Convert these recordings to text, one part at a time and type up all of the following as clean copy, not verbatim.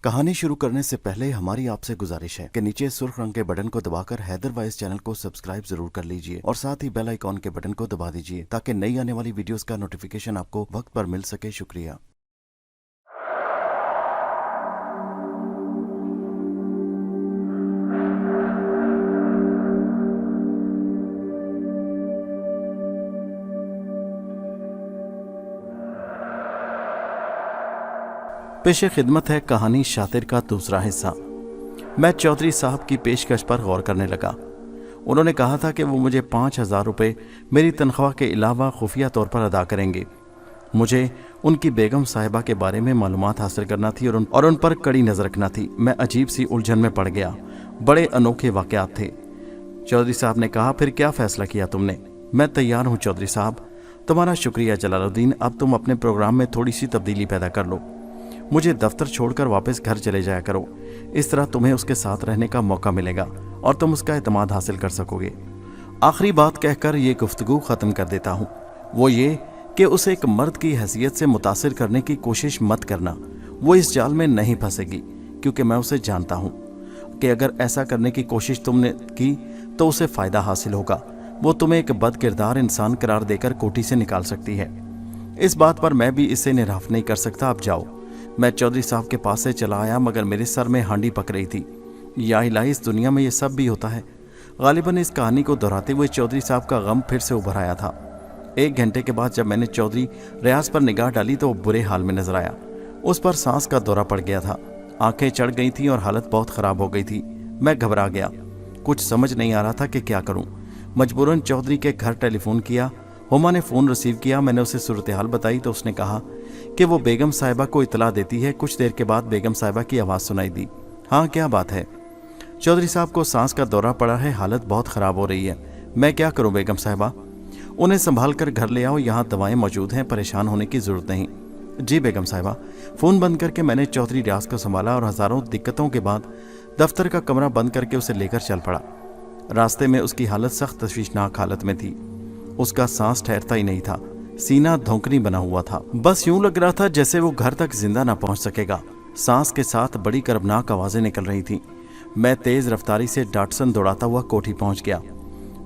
कहानी शुरू करने से पहले हमारी आपसे गुजारिश है कि नीचे सुर्ख रंग के बटन को दबाकर हैदर वॉइस चैनल को सब्सक्राइब जरूर कर लीजिए और साथ ही बेल आइकॉन के बटन को दबा दीजिए ताकि नई आने वाली वीडियोस का नोटिफिकेशन आपको वक्त पर मिल सके। शुक्रिया। पेशे खिदमत है कहानी शातिर का दूसरा हिस्सा। मैं चौधरी साहब की पेशकश पर गौर करने लगा। उन्होंने कहा था कि वो मुझे 5,000 रुपये मेरी तनख्वाह के अलावा खुफिया तौर पर अदा करेंगे। मुझे उनकी बेगम साहिबा के बारे में मालूमात हासिल करना थी और उन पर कड़ी नज़र रखना थी। मैं अजीब सी उलझन में पड़ गया। बड़े अनोखे वाक़यात थे। चौधरी साहब ने कहा, फिर क्या फ़ैसला किया तुमने? मैं तैयार हूँ चौधरी साहब। तुम्हारा शुक्रिया जलालुद्दीन। अब तुम अपने प्रोग्राम में थोड़ी सी तब्दीली पैदा कर लो। मुझे दफ्तर छोड़कर वापस घर चले जाया करो। इस तरह तुम्हें उसके साथ रहने का मौका मिलेगा और तुम उसका एतमाद हासिल कर सकोगे। आखिरी बात कहकर ये गुफ्तगू ख़त्म कर देता हूँ, वो ये कि उसे एक मर्द की हैसियत से मुतासिर करने की कोशिश मत करना। वो इस जाल में नहीं फंसेगी, क्योंकि मैं उसे जानता हूँ कि अगर ऐसा करने की कोशिश तुमने की तो उसे फ़ायदा हासिल होगा। वो तुम्हें एक बद किरदार इंसान करार देकर कोठी से निकाल सकती है। इस बात पर मैं भी इसे निराफ नहीं कर सकता। अब जाओ। मैं चौधरी साहब के पास से चला आया, मगर मेरे सर में हांडी पक रही थी। या इलाही, इस दुनिया में ये सब भी होता है। गालिबन इस कहानी को दोहराते हुए चौधरी साहब का गम फिर से उभर आया था। 1 घंटे के बाद जब मैंने चौधरी रियाज पर निगाह डाली तो वो बुरे हाल में नजर आया। उस पर सांस का दौरा पड़ गया था, आंखें चढ़ गई थीं और हालत बहुत ख़राब हो गई थी। मैं घबरा गया, कुछ समझ नहीं आ रहा था कि क्या करूँ। मजबूरन चौधरी के घर टेलीफोन किया। हुमा ने फ़ोन रिसीव किया। मैंने उसे सूरत हाल बताई तो उसने कहा कि वो बेगम साहिबा को इतला देती है। कुछ देर के बाद बेगम साहिबा की आवाज़ सुनाई दी। हाँ, क्या बात है? चौधरी साहब को सांस का दौरा पड़ा है, हालत बहुत ख़राब हो रही है। मैं क्या करूं बेगम साहिबा? उन्हें संभाल कर घर ले आओ, यहाँ दवाएं मौजूद हैं, परेशान होने की ज़रूरत नहीं। जी बेगम साहिबा। फ़ोन बंद करके मैंने चौधरी रियाज को संभाला और हज़ारों दिक्कतों के बाद दफ्तर का कमरा बंद करके उसे लेकर चल पड़ा। रास्ते में उसकी हालत सख्त तशवीशनाक हालत में थी। उसका सांस ठहरता ही नहीं था, सीना धोंकनी बना हुआ था। बस यूं लग रहा था जैसे वो घर तक जिंदा ना पहुंच सकेगा। सांस के साथ बड़ी कर्बनाक आवाजें निकल रही थीं। मैं तेज रफ्तारी से डाटसन दौड़ाता हुआ कोठी पहुंच गया।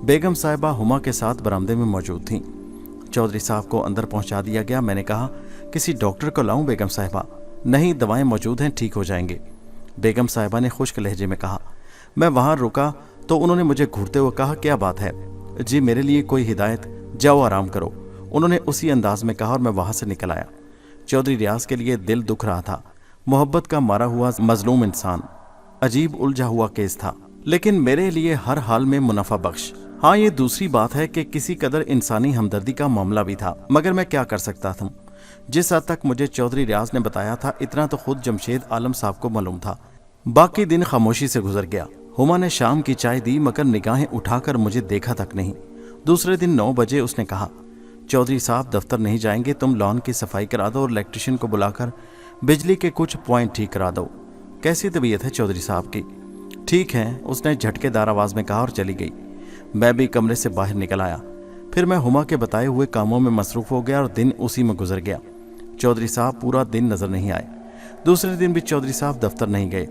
बेगम साहिबा हुमा के साथ बरामदे में मौजूद थीं। चौधरी साहब को अंदर पहुंचा दिया गया। मैंने कहा, किसी डॉक्टर को लाऊं बेगम साहिबा? नहीं, दवाएं मौजूद हैं, ठीक हो जाएंगे, बेगम साहिबा ने खुश्क लहजे में कहा। मैं वहां रुका तो उन्होंने मुझे घूरते हुए कहा, क्या बात है? जी मेरे लिए कोई हिदायत? जाओ आराम करो, उन्होंने उसी अंदाज में कहा और मैं वहां से निकल आया। चौधरी रियाज के लिए दिल दुख रहा था। मोहब्बत का मारा हुआ मजलूम इंसान, अजीब उलझा हुआ केस था, लेकिन मेरे लिए हर हाल में मुनाफा बख्श। हाँ, ये दूसरी बात है कि किसी कदर इंसानी हमदर्दी का मामला भी था, मगर मैं क्या कर सकता था? जिस हद तक मुझे चौधरी रियाज ने बताया था, इतना तो खुद जमशेद आलम साहब को मालूम था। बाकी दिन खामोशी से गुजर गया। हुमा ने शाम की चाय दी, मगर निगाहें उठाकर मुझे देखा तक नहीं। दूसरे दिन 9 बजे उसने कहा, चौधरी साहब दफ्तर नहीं जाएंगे, तुम लॉन की सफाई करा दो और इलेक्ट्रिशियन को बुलाकर बिजली के कुछ पॉइंट ठीक करा दो। कैसी तबीयत है चौधरी साहब की? ठीक है, उसने झटकेदार आवाज़ में कहा और चली गई। मैं भी कमरे से बाहर निकल आया। फिर मैं हुमा के बताए हुए कामों में मसरूफ़ हो गया और दिन उसी में गुजर गया। चौधरी साहब पूरा दिन नज़र नहीं आए। दूसरे दिन भी चौधरी साहब दफ्तर नहीं गए।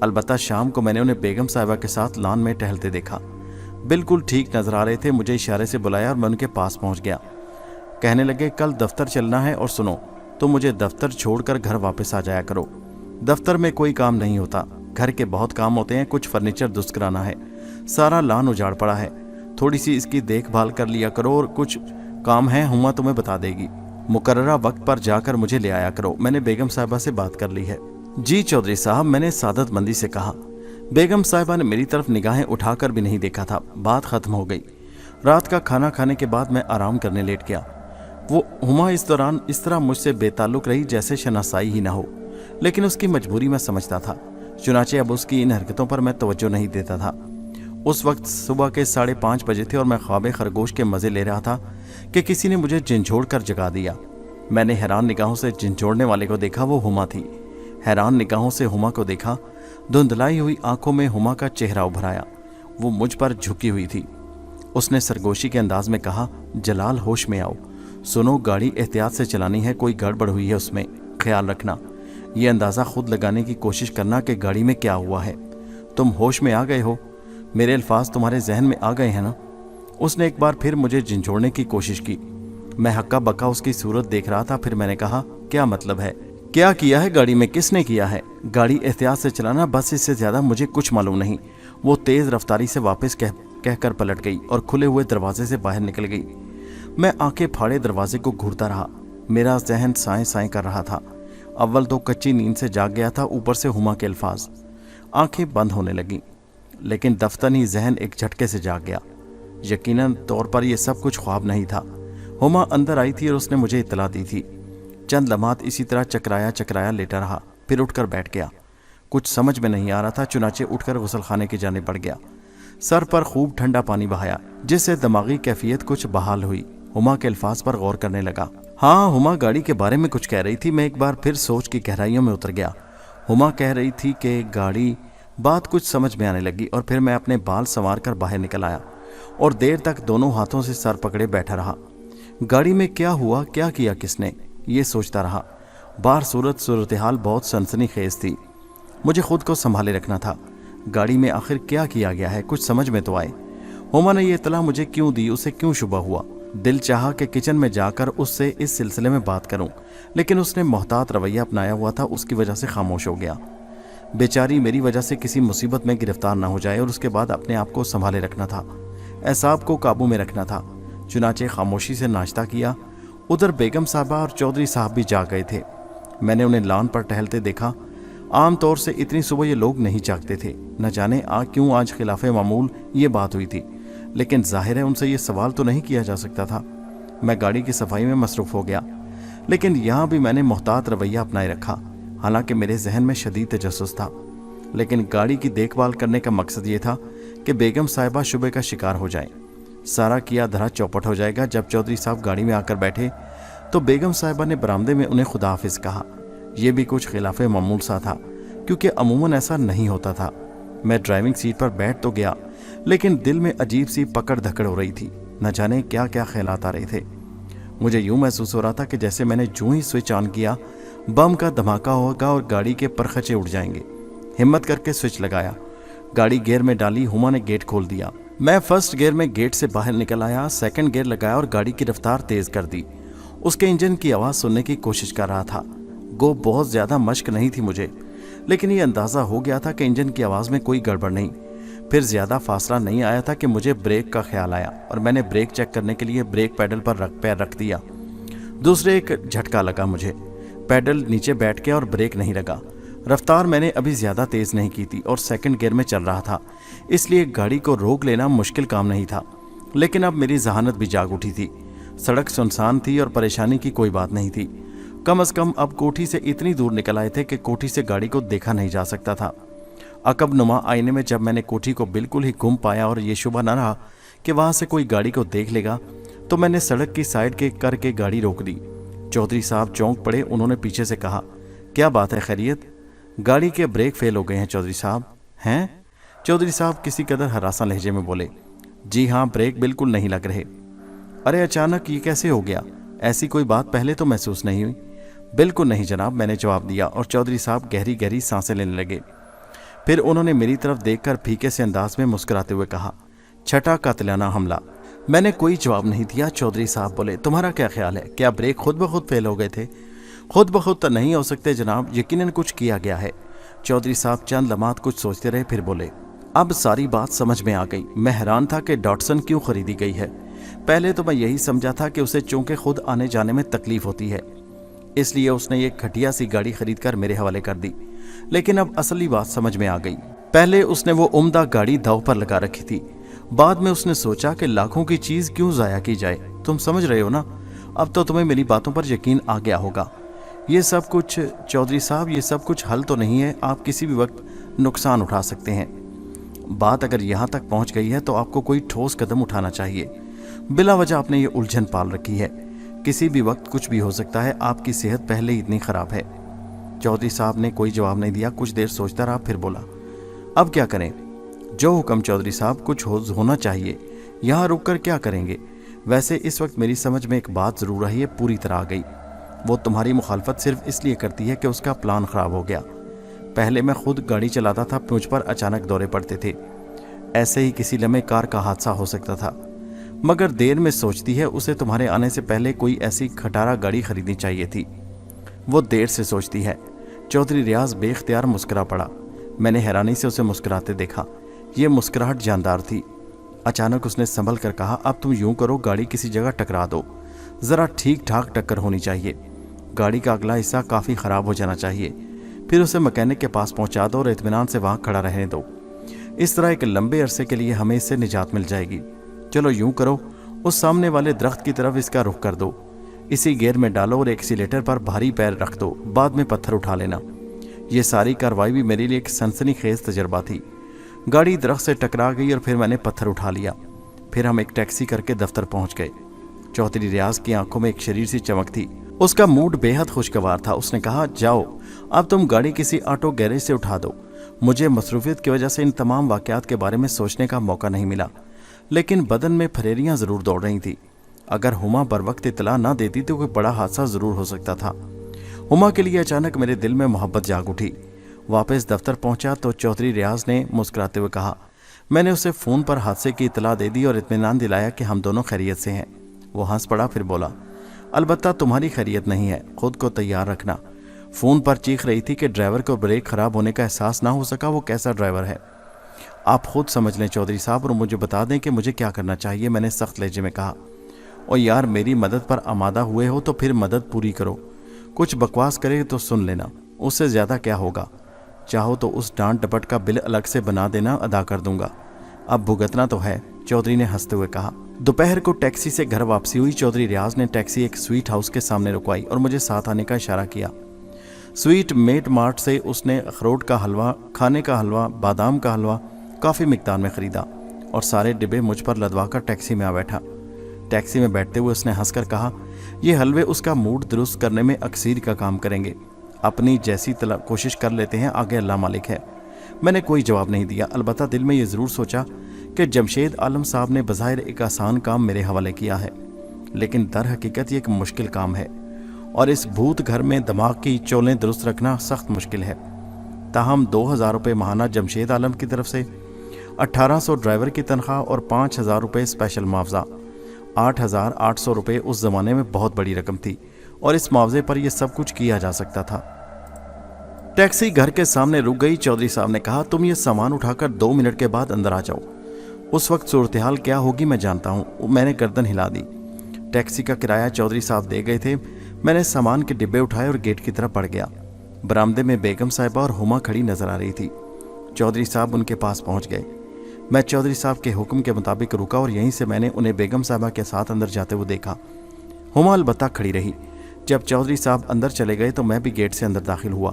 अलबत्ता शाम को मैंने उन्हें बेगम साहिबा के साथ लॉन में टहलते देखा। बिल्कुल ठीक नजर आ रहे थे। मुझे इशारे से बुलाया और मैं उनके पास पहुंच गया। कहने लगे, कल दफ्तर चलना है और सुनो, तो मुझे दफ्तर छोड़कर घर वापस आ जाया करो। दफ्तर में कोई काम नहीं होता, घर के बहुत काम होते हैं। कुछ फर्नीचर दुरुस्त कराना है, सारा लॉन उजाड़ पड़ा है, थोड़ी सी इसकी देखभाल कर लिया करो और कुछ काम है हुमा तुम्हें बता देगी। मुकर्ररा वक्त पर जाकर मुझे ले आया करो। मैंने बेगम साहिबा से बात कर ली है। जी चौधरी साहब, मैंने सादतमंदी से कहा। बेगम साहिबा ने मेरी तरफ निगाहें उठाकर भी नहीं देखा था। बात खत्म हो गई। रात का खाना खाने के बाद मैं आराम करने लेट गया। वो हुमा इस दौरान इस तरह मुझसे बेताल्लुक रही जैसे शनासाई ही ना हो, लेकिन उसकी मजबूरी मैं समझता था। चुनाचे अब उसकी इन हरकतों पर मैं तवज्जो नहीं देता था। उस वक्त सुबह के 5:30 बजे थे और मैं ख्वाब खरगोश के मज़े ले रहा था कि किसी ने मुझे झिंझोड़ कर जगा दिया। मैंने हैरान निगाहों से झिंझोड़ने वाले को देखा। वो हुमा थी। हैरान निगाहों से हुमा को देखा। धुंधलाई हुई आंखों में हुमा का चेहरा उभर आया। वो मुझ पर झुकी हुई थी। उसने सरगोशी के अंदाज में कहा, जलाल होश में आओ, सुनो, गाड़ी एहतियात से चलानी है, कोई गड़बड़ हुई है उसमें, ख्याल रखना। ये अंदाज़ा खुद लगाने की कोशिश करना कि गाड़ी में क्या हुआ है। तुम होश में आ गए हो? मेरे अल्फाज तुम्हारे जहन में आ गए हैं ना? उसने एक बार फिर मुझे झिंझोड़ने की कोशिश की। मैं हक्का बक्का उसकी सूरत देख रहा था। फिर मैंने कहा, क्या मतलब है? क्या किया है गाड़ी में? किसने किया है? गाड़ी एहतियात से चलाना, बस इससे ज़्यादा मुझे कुछ मालूम नहीं। वो तेज़ रफ्तारी से वापस कहकर पलट गई और खुले हुए दरवाजे से बाहर निकल गई। मैं आंखें फाड़े दरवाजे को घूरता रहा। मेरा जहन साएं साएं कर रहा था। अव्वल तो कच्ची नींद से जाग गया था, ऊपर से हुमा के अल्फाज। आंखें बंद होने लगीं, लेकिन दफ्तनी जहन एक झटके से जाग गया। यकीनन तौर पर यह सब कुछ ख्वाब नहीं था। हुमा अंदर आई थी और उसने मुझे इत्तला दी थी। चंद लम्हात इसी तरह चकराया चकराया लेटा रहा, फिर उठकर बैठ गया। कुछ समझ में नहीं आ रहा था, चुनाचे उठकर गुसल खाने की जाने पड़ गया। सर पर खूब ठंडा पानी बहाया, जिससे दिमागी कैफियत कुछ बहाल हुई। हुमा के अल्फाज पर गौर करने लगा। हाँ, हुमा गाड़ी के बारे में कुछ कह रही थी। मैं एक बार फिर सोच की गहराइयों में उतर गया। हुमा कह रही थी कि गाड़ी, बात कुछ समझ में आने लगी और फिर मैं अपने बाल संवार कर बाहर निकल आया और देर तक दोनों हाथों से सर पकड़े बैठा रहा। गाड़ी में क्या हुआ, क्या किया किसने, ये सोचता रहा। बाहर सूरत हाल बहुत सनसनीखेज थी। मुझे खुद को संभाले रखना था। गाड़ी में आखिर क्या किया गया है, कुछ समझ में तो आए। हुमा ने यह इत्तला मुझे क्यों दी, उसे क्यों शुबा हुआ? दिल चाहा कि किचन में जाकर उससे इस सिलसिले में बात करूं, लेकिन उसने मोहतात रवैया अपनाया हुआ था, उसकी वजह से खामोश हो गया। बेचारी मेरी वजह से किसी मुसीबत में गिरफ्तार ना हो जाए और उसके बाद अपने आप को संभाले रखना था, एसाब को काबू में रखना था। चुनाचे खामोशी से नाश्ता किया। उधर बेगम साहबा और चौधरी साहब भी जा गए थे। मैंने उन्हें लॉन पर टहलते देखा। आम तौर से इतनी सुबह ये लोग नहीं जागते थे। न जाने क्यों आज खिलाफे मामूल ये बात हुई थी, लेकिन जाहिर है उनसे ये सवाल तो नहीं किया जा सकता था। मैं गाड़ी की सफाई में मसरूफ़ हो गया, लेकिन यहाँ भी मैंने मोहतात रवैया अपनाए रखा। हालांकि मेरे जहन में शदीद तजस्सुस था, लेकिन गाड़ी की देखभाल करने का मकसद ये था कि बेगम साहिबा शुबे का शिकार हो जाए। सारा किया धरा चौपट हो जाएगा। जब चौधरी साहब गाड़ी में आकर बैठे तो बेगम साहिबा ने बरामदे में उन्हें खुदा हाफिज कहा। यह भी कुछ खिलाफे मामूल सा था, क्योंकि अमूमन ऐसा नहीं होता था। मैं ड्राइविंग सीट पर बैठ तो गया, लेकिन दिल में अजीब सी पकड़ धकड़ हो रही थी। न जाने क्या क्या ख्यालात आ रहे थे। मुझे यूं महसूस हो रहा था कि जैसे मैंने जूं ही स्विच ऑन किया, बम का धमाका होगा और गाड़ी के परखचे उड़ जाएंगे। हिम्मत करके स्विच लगाया, गाड़ी गियर में डाली। हुमा ने गेट खोल दिया। मैं फर्स्ट गियर में गेट से बाहर निकल आया, सेकंड गियर लगाया और गाड़ी की रफ्तार तेज कर दी। उसके इंजन की आवाज़ सुनने की कोशिश कर रहा था। गो बहुत ज़्यादा मश्क नहीं थी मुझे, लेकिन ये अंदाज़ा हो गया था कि इंजन की आवाज़ में कोई गड़बड़ नहीं। फिर ज़्यादा फासला नहीं आया था कि मुझे ब्रेक का ख्याल आया और मैंने ब्रेक चेक करने के लिए ब्रेक पैडल पर पैर रख दिया। दूसरे एक झटका लगा मुझे। पैडल नीचे बैठ गया और ब्रेक नहीं लगा। रफ्तार मैंने अभी ज़्यादा तेज़ नहीं की थी और सेकंड गियर में चल रहा था, इसलिए गाड़ी को रोक लेना मुश्किल काम नहीं था। लेकिन अब मेरी जहानत भी जाग उठी थी। सड़क सुनसान थी और परेशानी की कोई बात नहीं थी। कम से कम अब कोठी से इतनी दूर निकल आए थे कि कोठी से गाड़ी को देखा नहीं जा सकता था। अकब नुमा आईने में जब मैंने कोठी को बिल्कुल ही गुम पाया और ये शुबा न रहा कि वहाँ से कोई गाड़ी को देख लेगा, तो मैंने सड़क की साइड के करके गाड़ी रोक दी। चौधरी साहब चौंक पड़े। उन्होंने पीछे से कहा, क्या बात है, खैरियत? गाड़ी के ब्रेक फेल हो गए हैं चौधरी साहब। हैं? चौधरी साहब किसी कदर हरासा लहजे में बोले। जी हाँ, ब्रेक बिल्कुल नहीं लग रहे। अरे अचानक ये कैसे हो गया? ऐसी कोई बात पहले तो महसूस नहीं हुई। बिल्कुल नहीं जनाब, मैंने जवाब दिया और चौधरी साहब गहरी गहरी सांसें लेने लगे। फिर उन्होंने मेरी तरफ देखकर फीके से अंदाज में मुस्कुराते हुए कहा, छठा कातिलाना हमला। मैंने कोई जवाब नहीं दिया। चौधरी साहब बोले, तुम्हारा क्या ख्याल है, क्या ब्रेक खुद ब खुद फेल हो गए थे? खुद ब खुद तो नहीं हो सकते जनाब, यकीनन कुछ किया गया है। चौधरी साहब चंद लम्हात कुछ सोचते रहे, फिर बोले, अब सारी बात समझ में आ गई। मैं हैरान था कि डॉटसन क्यों खरीदी गई है। पहले तो मैं यही समझा था कि उसे चूंकि खुद आने जाने में तकलीफ होती है, इसलिए उसने ये घटिया सी गाड़ी खरीद कर मेरे हवाले कर दी। लेकिन अब असली बात समझ में आ गई। पहले उसने वो उम्दा गाड़ी दाव पर लगा रखी थी। बाद में उसने सोचा कि लाखों की चीज़ क्यों ज़ाया की जाए। तुम समझ रहे हो ना? अब तो तुम्हें मेरी बातों पर यकीन आ गया होगा। ये सब कुछ चौधरी साहब, ये सब कुछ हल तो नहीं है। आप किसी भी वक्त नुकसान उठा सकते हैं। बात अगर यहाँ तक पहुँच गई है तो आपको कोई ठोस कदम उठाना चाहिए। बिला वजह आपने ये उलझन पाल रखी है। किसी भी वक्त कुछ भी हो सकता है। आपकी सेहत पहले ही इतनी ख़राब है। चौधरी साहब ने कोई जवाब नहीं दिया। कुछ देर सोचता रहा, फिर बोला, अब क्या करें? जो हुक्म चौधरी साहब, कुछ होना चाहिए। यहाँ रुक कर क्या करेंगे? वैसे इस वक्त मेरी समझ में एक बात ज़रूर आई है, पूरी तरह आ गई। وہ تمہاری مخالفت صرف اس لیے کرتی ہے کہ اس کا پلان خراب ہو گیا۔ پہلے میں خود گاڑی چلاتا تھا، مجھ پر اچانک دورے پڑتے تھے، ایسے ہی کسی لمحے کار کا حادثہ ہو سکتا تھا، مگر دیر میں سوچتی ہے اسے تمہارے آنے سے پہلے کوئی ایسی کھٹارا گاڑی خریدنی چاہیے تھی۔ وہ دیر سے سوچتی ہے۔ چودھری ریاض بے اختیار مسکرا پڑا۔ میں نے حیرانی سے اسے مسکراتے دیکھا۔ یہ مسکراہٹ جاندار تھی۔ اچانک اس نے سنبھل کر کہا، اب تم یوں کرو، گاڑی کسی جگہ ٹکرا دو، ذرا ٹھیک ٹھاک ٹکر ہونی چاہیے، گاڑی کا اگلا حصہ کافی خراب ہو جانا چاہیے، پھر اسے مکینک کے پاس پہنچا دو اور اطمینان سے وہاں کھڑا رہنے دو، اس طرح ایک لمبے عرصے کے لیے ہمیں اس سے نجات مل جائے گی۔ چلو یوں کرو، اس سامنے والے درخت کی طرف اس کا رخ کر دو، اسی گیئر میں ڈالو اور ایکسیلیٹر پر بھاری پیر رکھ دو، بعد میں پتھر اٹھا لینا۔ یہ ساری کارروائی بھی میرے لیے ایک سنسنی خیز تجربہ تھی۔ گاڑی درخت سے ٹکرا گئی اور پھر میں نے پتھر اٹھا لیا۔ پھر ہم ایک ٹیکسی کر کے دفتر پہنچ گئے۔ چودھری ریاض کی آنکھوں میں ایک شریر سی چمک تھی۔ اس کا موڈ بے حد خوشگوار تھا۔ اس نے کہا، جاؤ اب تم گاڑی کسی آٹو گیریج سے اٹھا دو۔ مجھے مصروفیت کی وجہ سے ان تمام واقعات کے بارے میں سوچنے کا موقع نہیں ملا، لیکن بدن میں پھریریاں ضرور دوڑ رہی تھیں۔ اگر ہما بر وقت اطلاع نہ دیتی تو کوئی بڑا حادثہ ضرور ہو سکتا تھا۔ ہما کے لیے اچانک میرے دل میں محبت جاگ اٹھی۔ واپس دفتر پہنچا تو چودھری ریاض نے مسکراتے ہوئے کہا، میں نے اسے فون پر حادثے کی اطلاع دے دی اور اطمینان دلایا کہ ہم دونوں خیریت سے ہیں۔ وہ ہنس پڑا، پھر بولا، البتہ تمہاری خیریت نہیں ہے، خود کو تیار رکھنا۔ فون پر چیخ رہی تھی کہ ڈرائیور کو بریک خراب ہونے کا احساس نہ ہو سکا، وہ کیسا ڈرائیور ہے؟ آپ خود سمجھ لیں چودھری صاحب اور مجھے بتا دیں کہ مجھے کیا کرنا چاہیے، میں نے سخت لہجے میں کہا۔ اور یار میری مدد پر آمادہ ہوئے ہو تو پھر مدد پوری کرو، کچھ بکواس کرے تو سن لینا، اس سے زیادہ کیا ہوگا؟ چاہو تو اس ڈانٹ ڈپٹ کا بل الگ سے بنا دینا، ادا کر دوں گا، اب بھگتنا تو ہے، چودھری نے ہنستے ہوئے کہا۔ دوپہر کو ٹیکسی سے گھر واپسی ہوئی۔ چودھری ریاض نے ٹیکسی ایک سویٹ ہاؤس کے سامنے رکوائی اور مجھے ساتھ آنے کا اشارہ کیا۔ سویٹ میٹ مارٹ سے اس نے اخروٹ کا حلوہ، کھانے کا حلوہ، بادام کا حلوہ کافی مقدار میں خریدا اور سارے ڈبے مجھ پر لدوا کر ٹیکسی میں آ بیٹھا۔ ٹیکسی میں بیٹھتے ہوئے اس نے ہنس کر کہا، یہ حلوے اس کا موڈ درست کرنے میں اکثیر کا کام کریں گے، اپنی جیسی کوشش کر لیتے ہیں، آگے اللہ مالک ہے۔ میں نے کوئی جواب نہیں دیا، البتہ دل میں یہ ضرور سوچا کہ جمشید عالم صاحب نے بظاہر ایک آسان کام میرے حوالے کیا ہے، لیکن در حقیقت یہ ایک مشکل کام ہے اور اس بھوت گھر میں دماغ کی چولیں درست رکھنا سخت مشکل ہے۔ تاہم 2000 روپے ماہانہ جمشید عالم کی طرف سے، 1800 ڈرائیور کی تنخواہ اور 5000 روپے اسپیشل معاوضہ، 8800 روپے اس زمانے میں بہت بڑی رقم تھی اور اس معاوضے پر یہ سب کچھ کیا جا سکتا تھا۔ ٹیکسی گھر کے سامنے رک گئی۔ چودھری صاحب نے کہا، تم یہ سامان اٹھا کر 2 منٹ کے بعد اندر آ جاؤ، اس وقت صورتحال کیا ہوگی میں جانتا ہوں۔ میں نے گردن ہلا دی۔ ٹیکسی کا کرایہ چودھری صاحب دے گئے تھے۔ میں نے سامان کے ڈبے اٹھائے اور گیٹ کی طرف بڑھ گیا۔ برآمدے میں بیگم صاحبہ اور ہما کھڑی نظر آ رہی تھی۔ چودھری صاحب ان کے پاس پہنچ گئے۔ میں چودھری صاحب کے حکم کے مطابق رکا اور یہیں سے میں نے انہیں بیگم صاحبہ کے ساتھ اندر جاتے ہوئے دیکھا۔ ہما البتہ کھڑی رہی۔ جب چودھری صاحب اندر چلے گئے تو میں بھی گیٹ سے اندر داخل ہوا۔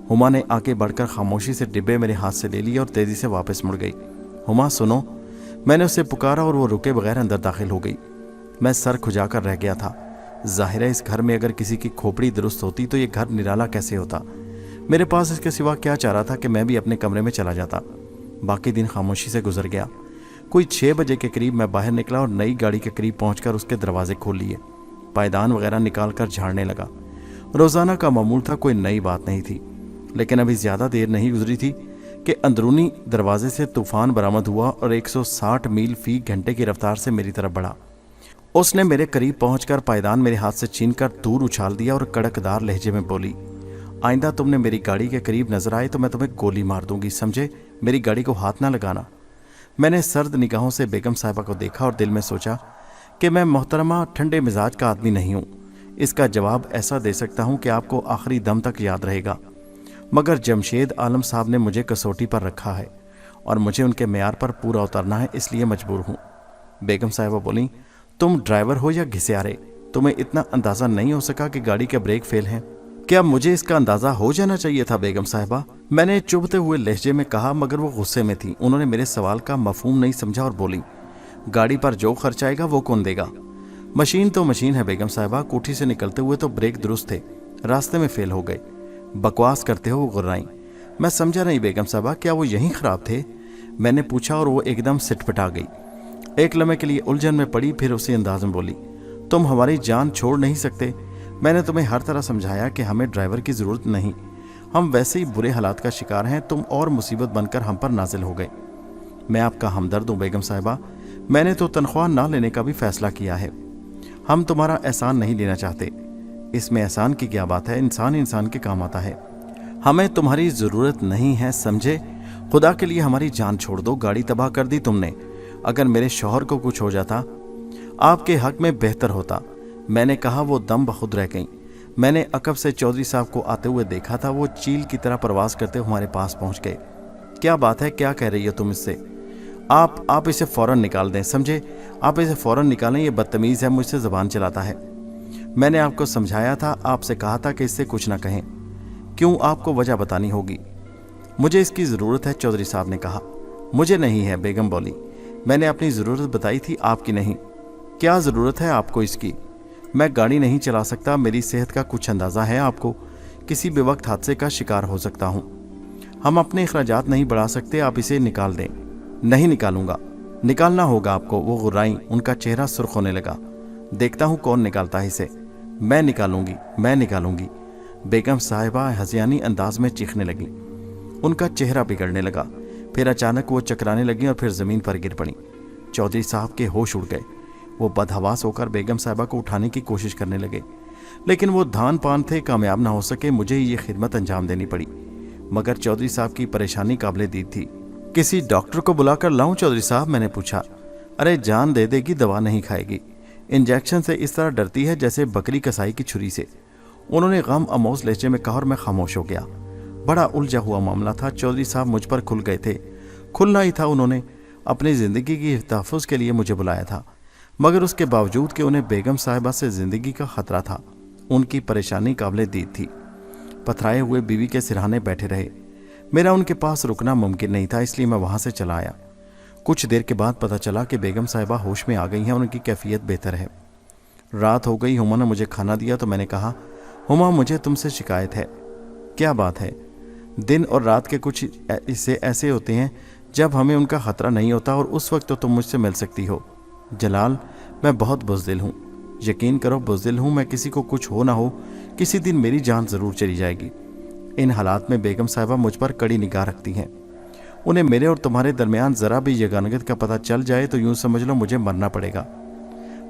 ہما نے آگے بڑھ کر خاموشی سے ڈبے میرے ہاتھ سے لے لیے اور تیزی سے واپس مڑ گئی۔ ہما سنو، میں نے اسے پکارا اور وہ رکے بغیر اندر داخل ہو گئی۔ میں سر کھجا کر رہ گیا تھا۔ ظاہر ہے اس گھر میں اگر کسی کی کھوپڑی درست ہوتی تو یہ گھر نرالا کیسے ہوتا۔ میرے پاس اس کے سوا کیا چارہ تھا کہ میں بھی اپنے کمرے میں چلا جاتا۔ باقی دن خاموشی سے گزر گیا۔ کوئی 6 بجے کے قریب میں باہر نکلا اور نئی گاڑی کے قریب پہنچ کر اس کے دروازے کھول لیے، پائیدان وغیرہ نکال کر جھاڑنے لگا۔ روزانہ کا معمول تھا، کوئی نئی بات نہیں تھی، لیکن ابھی زیادہ دیر نہیں گزری تھی کہ اندرونی دروازے سے طوفان برآمد ہوا اور 160 میل فی گھنٹے کی رفتار سے میری طرف بڑھا۔ اس نے میرے قریب پہنچ کر پائیدان میرے ہاتھ سے چھین کر دور اچھال دیا اور کڑکدار لہجے میں بولی، آئندہ تم نے میری گاڑی کے قریب نظر آئے تو میں تمہیں گولی مار دوں گی، سمجھے؟ میری گاڑی کو ہاتھ نہ لگانا۔ میں نے سرد نگاہوں سے بیگم صاحبہ کو دیکھا اور دل میں سوچا کہ میں محترمہ ٹھنڈے مزاج کا آدمی نہیں ہوں، اس کا جواب ایسا دے سکتا ہوں کہ آپ کو آخری دم تک یاد رہے گا، مگر جمشید عالم صاحب نے مجھے کسوٹی پر رکھا ہے اور مجھے ان کے معیار پر پورا اترنا ہے، اس لیے مجبور ہوں۔ بیگم صاحبہ بولیں، تم ڈرائیور ہو یا گھسیارے؟ تمہیں اتنا اندازہ نہیں ہو سکا کہ گاڑی کے بریک فیل ہیں؟ کیا مجھے اس کا اندازہ ہو جانا چاہیے تھا بیگم صاحبہ؟ میں نے چبھتے ہوئے لہجے میں کہا، مگر وہ غصے میں تھی۔ انہوں نے میرے سوال کا مفہوم نہیں سمجھا اور بولی، گاڑی پر جو خرچ آئے گا وہ کون دے گا؟ مشین تو مشین ہے بیگم صاحبہ، کوٹھی سے نکلتے ہوئے تو بریک درست تھے، راستے میں فیل ہو گئے۔ بکواس کرتے ہو غرائیں۔ میں سمجھا نہیں بیگم صاحبہ، کیا وہ یہیں خراب تھے؟ میں نے پوچھا اور وہ ایک دم سٹ پٹا گئی۔ ایک لمحے کے لیے الجھن میں پڑی، پھر اسی انداز میں بولی، تم ہماری جان چھوڑ نہیں سکتے؟ मैंने तुम्हें हर तरह समझाया कि हमें ड्राइवर की ज़रूरत नहीं, हम वैसे ही बुरे हालात का शिकार हैं, तुम और मुसीबत बनकर हम पर नाजिल हो गए। मैं आपका हमदर्द हूँ बेगम साहिबा, मैंने तो तनख्वाह ना लेने का भी फैसला किया है। हम तुम्हारा एहसान नहीं लेना चाहते, इसमें एहसान की क्या बात है, इंसान इंसान के काम आता है। हमें तुम्हारी ज़रूरत नहीं है, समझे? खुदा के लिए हमारी जान छोड़ दो, गाड़ी तबाह कर दी तुमने। अगर मेरे शौहर को कुछ हो जाता आपके हक में बेहतर होता। मैंने कहा। वो दम बखुद रह गईं। मैंने अकब से चौधरी साहब को आते हुए देखा था, वो चील की तरह परवास करते हमारे पास पहुंच गए। क्या बात है, क्या कह रही हो तुम इससे? आप इसे फ़ौरन निकाल दें, समझे? आप इसे फ़ौरन निकालें, ये बदतमीज़ है, मुझसे ज़बान चलाता है। मैंने आपको समझाया था, आपसे कहा था कि इससे कुछ ना कहें। क्यों? आपको वजह बतानी होगी। मुझे इसकी ज़रूरत है, चौधरी साहब ने कहा। मुझे नहीं है, बेगम बोली। मैंने अपनी ज़रूरत बताई थी, आपकी नहीं। क्या ज़रूरत है आपको इसकी? मैं गाड़ी नहीं चला सकता, मेरी सेहत का कुछ अंदाज़ा है आपको, किसी बेवक्त हादसे का शिकार हो सकता हूँ। हम अपने अखराजात नहीं बढ़ा सकते, आप इसे निकाल दें। नहीं निकालूंगा, निकालना होगा आपको। वो गुर्राई, उनका चेहरा सुर्ख होने लगा। देखता हूँ कौन निकालता है इसे। मैं निकालूंगी, मैं निकालूंगी, बेगम साहिबा हज़ियानी अंदाज में चीखने लगी। उनका चेहरा बिगड़ने लगा। फिर अचानक वो चकराने लगी और फिर ज़मीन पर गिर पड़ी। चौधरी साहब के होश उड़ गए। वो बदहवास होकर बेगम साहिबा को उठाने की कोशिश करने लगे, लेकिन वो धान पान थे, कामयाब ना हो सके। मुझे ये खिदमत अंजाम देनी पड़ी, मगर चौधरी साहब की परेशानी काबिले दीद थी। किसी डॉक्टर को बुलाकर लाऊं चौधरी साहब? मैंने पूछा। अरे जान दे देगी, दवा नहीं खाएगी। इंजेक्शन से इस तरह डरती है जैसे बकरी कसाई की छुरी से, उन्होंने गम आमोज लहजे में कहा और मैं खामोश हो गया। बड़ा उलझा हुआ मामला था। चौधरी साहब मुझ पर खुल गए थे। खुलना ही था, उन्होंने अपनी ज़िंदगी की तहफ़्फ़ुज़ के लिए मुझे बुलाया था, मगर उसके बावजूद कि उन्हें बेगम साहिबा से ज़िंदगी का ख़तरा था, उनकी परेशानी काबिले दीद थी। पथराए हुए बीवी के सिरहाने बैठे रहे। मेरा उनके पास रुकना मुमकिन नहीं था, इसलिए मैं वहाँ से चला आया। कुछ देर के बाद पता चला कि बेगम साहिबा होश में आ गई हैं, उनकी कैफियत बेहतर है। रात हो गई। हुमा ने मुझे खाना दिया तो मैंने कहा, हुमा मुझे तुमसे शिकायत है। क्या बात है? दिन और रात के कुछ हिस्से ऐसे होते हैं जब हमें उनका ख़तरा नहीं होता, और उस वक्त तो तुम मुझसे मिल सकती हो। जलाल, मैं बहुत बुज़दिल हूँ, यकीन करो बुज़दिल हूँ। मैं किसी को कुछ हो ना हो, किसी दिन मेरी जान ज़रूर चली जाएगी। इन हालात में बेगम साहिबा मुझ पर कड़ी निगाह रखती हैं। उन्हें मेरे और तुम्हारे दरमियान ज़रा भी यगानगत का पता चल जाए तो यूँ समझ लो मुझे मरना पड़ेगा।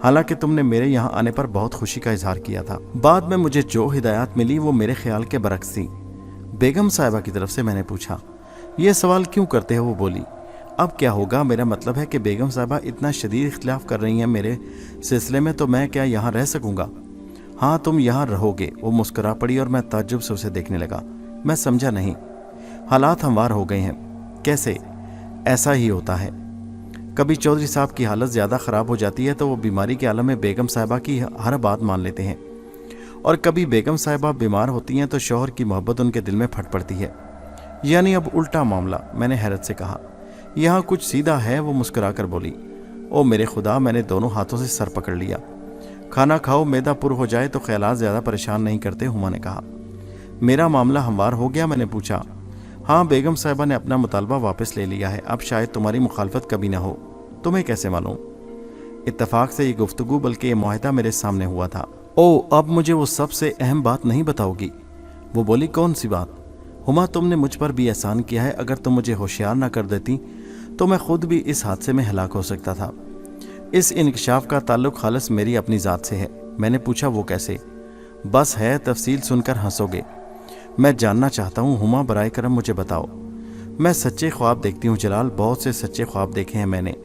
हालांकि तुमने मेरे यहाँ आने पर बहुत खुशी का इजहार किया था। बाद में मुझे जो हिदायत मिली वो मेरे ख्याल के बरक्स थी। बेगम साहिबा की तरफ से मैंने पूछा, ये सवाल क्यों करते हो? वो बोली, अब क्या होगा? मेरा मतलब है कि बेगम साहिबा इतना शदीद इख्तिलाफ कर रही हैं मेरे सिलसिले में, तो मैं क्या यहाँ रह सकूँगा? हाँ, तुम यहाँ रहोगे। वो मुस्कुरा पड़ी और मैं ताज्जुब से उसे देखने लगा। मैं समझा नहीं। हालात हमवार हो गए हैं। कैसे? ऐसा ही होता है। कभी चौधरी साहब की हालत ज़्यादा ख़राब हो जाती है तो वो बीमारी के आलम में बेगम साहिबा की हर बात मान लेते हैं, और कभी बेगम साहिबा बीमार होती हैं तो शौहर की मोहब्बत उनके दिल में फट पड़ती है। यानी अब उल्टा मामला? मैंने हैरत से कहा। यहाँ कुछ सीधा है। वो मुस्कुरा कर बोली, ओ मेरे खुदा, मैंने दोनों हाथों से सर पकड़ लिया। खाना खाओ, मैदा पुर हो जाए तो ख्यालात ज़्यादा परेशान नहीं करते, हुमा ने कहा। मेरा मामला हमवार हो गया? मैंने पूछा। हाँ, बेगम साहिबा ने अपना मुतालबा वापस ले लिया है। अब शायद तुम्हारी मुखालफत कभी ना हो। तुम्हें कैसे मालूम? इत्तफाक से ये गुफ्तगू बल्कि ये मुआहदा मेरे सामने हुआ था। ओ, अब मुझे वो सबसे अहम बात नहीं बताओगी? वो बोली, कौन सी बात? हुमा, तुमने मुझ पर भी एहसान किया है। अगर तुम मुझे होशियार ना कर देती तो मैं खुद भी इस हादसे में हलाक हो सकता था। इस इंकशाफ का ताल्लुक खालिस मेरी अपनी ज़ात से है। मैंने पूछा, वो कैसे? बस है, तफसील सुनकर हंसोगे। मैं जानना चाहता हूँ हुमा, बराए करम मुझे बताओ। मैं सच्चे ख्वाब देखती हूँ जलाल, बहुत से सच्चे ख्वाब देखे हैं मैंने,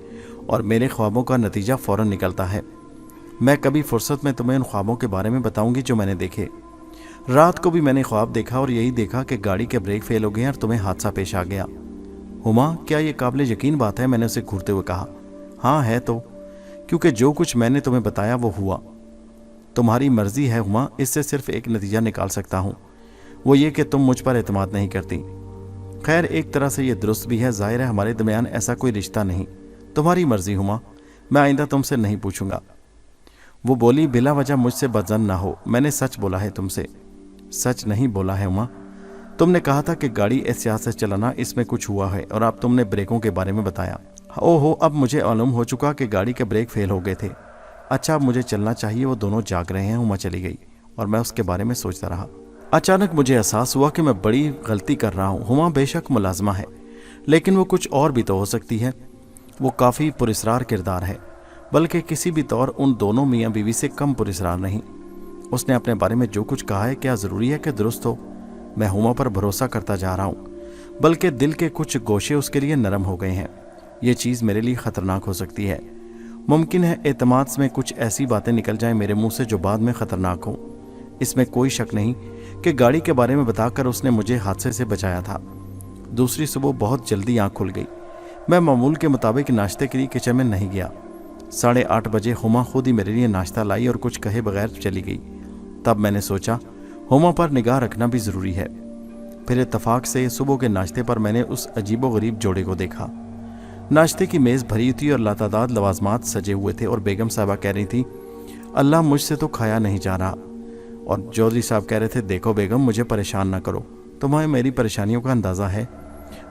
और मेरे ख्वाबों का नतीजा फ़ौरन निकलता है। मैं कभी फुर्सत में तुम्हें उन ख्वाबों के बारे में बताऊंगी जो मैंने देखे। रात को भी मैंने ख्वाब देखा और यही देखा कि गाड़ी के ब्रेक फेल हो गए और तुम्हें हादसा पेश आ गया। हुमा, क्या ये काबिल यकीन बात है? मैंने उसे घूरते हुए कहा। हाँ है तो, क्योंकि जो कुछ मैंने तुम्हें बताया वो हुआ। तुम्हारी मर्जी है हुमा, इससे सिर्फ एक नतीजा निकाल सकता हूँ, वो ये कि तुम मुझ पर एतमाद नहीं करती। खैर, एक तरह से ये दुरुस्त भी है। ज़ाहिर है हमारे दरमियान ऐसा कोई रिश्ता नहीं। तुम्हारी मर्जी हुमा, मैं आइंदा तुमसे नहीं पूछूंगा। वो बोली, बिला वजह मुझसे बदजन ना हो, मैंने सच बोला है तुमसे। सच नहीं बोला है हुमा, तुमने कहा था कि गाड़ी एहतियात से चलाना, इसमें कुछ हुआ है, और अब तुमने ब्रेकों के बारे में बताया। ओहो, अब मुझे मालूम हो चुका कि गाड़ी के ब्रेक फेल हो गए थे। अच्छा, अब मुझे चलना चाहिए। वो दोनों जाग रहे हैं। हुमा चली गई और मैं उसके बारे में सोचता रहा। अचानक मुझे एहसास हुआ कि मैं बड़ी गलती कर रहा हूँ। हुमा बेशक मुलाजमा है, लेकिन वो कुछ और भी तो हो सकती है। वो काफ़ी पुरस्कार किरदार है, बल्कि किसी भी तौर उन दोनों मियाँ बीवी से कम पुरस्कार नहीं। उसने अपने बारे में जो कुछ कहा है, क्या ज़रूरी है कि दुरुस्त हो? मैं हुमा पर भरोसा करता जा रहा हूँ, बल्कि दिल के कुछ गोशे उसके लिए नरम हो गए हैं। ये चीज़ मेरे लिए ख़तरनाक हो सकती है। मुमकिन है एतमाद में कुछ ऐसी बातें निकल जाएं मेरे मुंह से जो बाद में ख़तरनाक हो। इसमें कोई शक नहीं कि गाड़ी के बारे में बताकर उसने मुझे हादसे से बचाया था। दूसरी सुबह बहुत जल्दी आँख खुल गई। मैं मामूल के मुताबिक नाश्ते के लिए किचन में नहीं गया। 8:30 बजे हुमा खुद ही मेरे लिए नाश्ता लाई और कुछ कहे बगैर चली गई। तब मैंने सोचा हुमा पर निगाह रखना भी ज़रूरी है। फिर इत्तफाक से सुबह के नाश्ते पर मैंने उस अजीबोगरीब जोड़े को देखा। नाश्ते की मेज़ भरी थी और लातादाद लवाजमात सजे हुए थे, और बेगम साहबा कह रही थी, अल्लाह मुझसे तो खाया नहीं जा रहा। और चौधरी साहब कह रहे थे, देखो बेगम, मुझे परेशान ना करो, तुम्हें मेरी परेशानियों का अंदाज़ा है।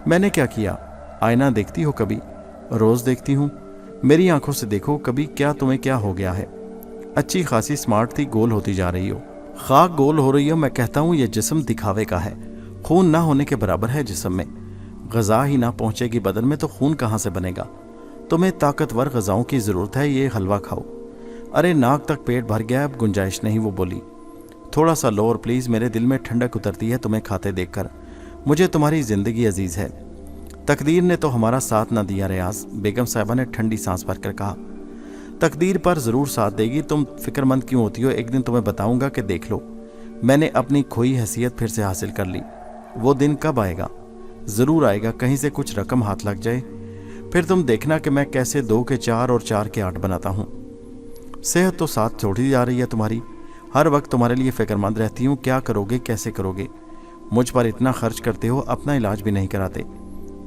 मैंने क्या किया? आईना देखती हो कभी? रोज़ देखती हूँ। मेरी आंखों से देखो कभी, क्या तुम्हें क्या हो गया है? अच्छी खासी स्मार्ट थी, गोल होती जा रही हो। खाक गोल हो रही हो। मैं कहता हूँ ये जिस्म दिखावे का है। खून ना होने के बराबर है जिस्म में। ग़ज़ा ही ना पहुँचेगी बदन में तो खून कहाँ से बनेगा? तुम्हें ताकतवर ग़ज़ाओं की ज़रूरत है, ये हलवा खाओ। अरे नाक तक पेट भर गया, अब गुंजाइश नहीं। वो बोली, थोड़ा सा लो और प्लीज़। मेरे दिल में ठंडक उतरती है तुम्हें खाते देखकर। मुझे तुम्हारी ज़िंदगी अजीज़ है। तकदीर ने तो हमारा साथ ना दिया रियाज, बेगम साहिबा ने ठंडी सांस भरकर कहा। तकदीर पर ज़रूर साथ देगी। तुम फिक्रमंद क्यों होती हो? एक दिन तुम्हें बताऊंगा कि देख लो, मैंने अपनी खोई हैसियत फिर से हासिल कर ली। वो दिन कब आएगा? ज़रूर आएगा। कहीं से कुछ रकम हाथ लग जाए, फिर तुम देखना कि मैं कैसे 2 के 4 और 4 के 8 बनाता हूँ। सेहत तो साथ छोड़ी जा रही है तुम्हारी। हर वक्त तुम्हारे लिए फ़िक्रमंद रहती हूँ। क्या करोगे, कैसे करोगे? मुझ पर इतना खर्च करते हो, अपना इलाज भी नहीं कराते।